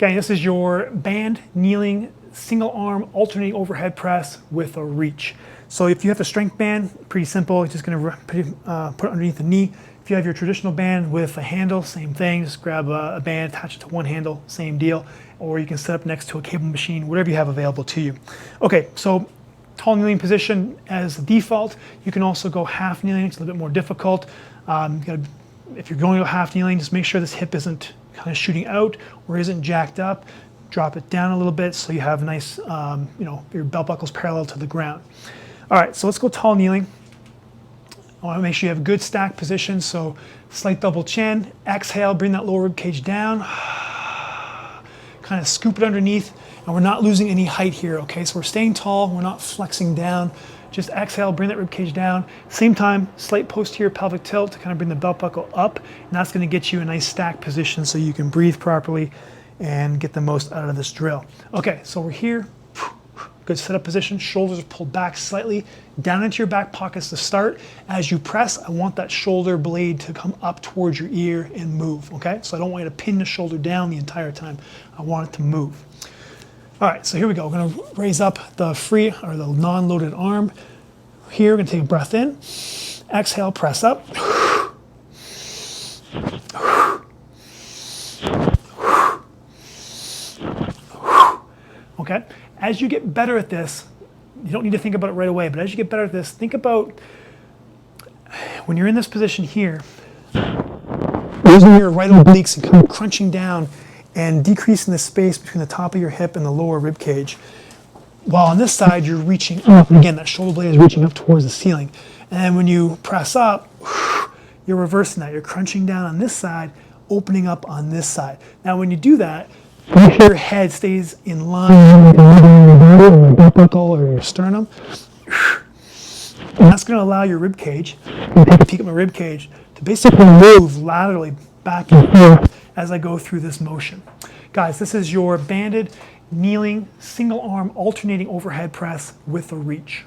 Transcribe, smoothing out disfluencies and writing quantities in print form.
Okay, this is your band, kneeling, single arm, alternating overhead press with a reach. So if you have a strength band, pretty simple, it's just gonna put it underneath the knee. If you have your traditional band with a handle, same thing, just grab a band, attach it to one handle, same deal. Or you can set up next to a cable machine, whatever you have available to you. Okay, so tall kneeling position as the default. You can also go half kneeling, it's a little bit more difficult. If you're going to half kneeling, just make sure this hip isn't kind of shooting out or isn't jacked up. Drop it down a little bit so you have a nice, your belt buckle's parallel to the ground. All right, so let's go tall kneeling. I want to make sure you have a good stack position, so slight double chin. Exhale, bring that lower rib cage down. Kind of scoop it underneath, and we're not losing any height here, okay? So we're staying tall, we're not flexing down. Just exhale, bring that rib cage down. Same time, slight posterior pelvic tilt to kind of bring the belt buckle up, and that's going to get you a nice stack position so you can breathe properly and get the most out of this drill. Okay, so we're here. Good setup position, shoulders are pulled back slightly, down into your back pockets to start. As you press, I want that shoulder blade to come up towards your ear and move, okay? So I don't want you to pin the shoulder down the entire time. I want it to move. All right, so here we go. We're gonna raise up the free or the non-loaded arm. Here, we're gonna take a breath in. Exhale, press up. Okay, as you get better at this, you don't need to think about it right away, but as you get better at this, think about when you're in this position here, using your right obliques and kind of crunching down and decreasing the space between the top of your hip and the lower rib cage. While on this side, you're reaching up. Again, that shoulder blade is reaching up towards the ceiling. And then when you press up, you're reversing that. You're crunching down on this side, opening up on this side. Now, when you do that, make sure your head stays in line with your belt buckle or your sternum. And that's going to allow your rib cage, take a peek at my rib cage, to basically move laterally back and forth as I go through this motion. Guys, this is your banded, kneeling, single arm, alternating overhead press with a reach.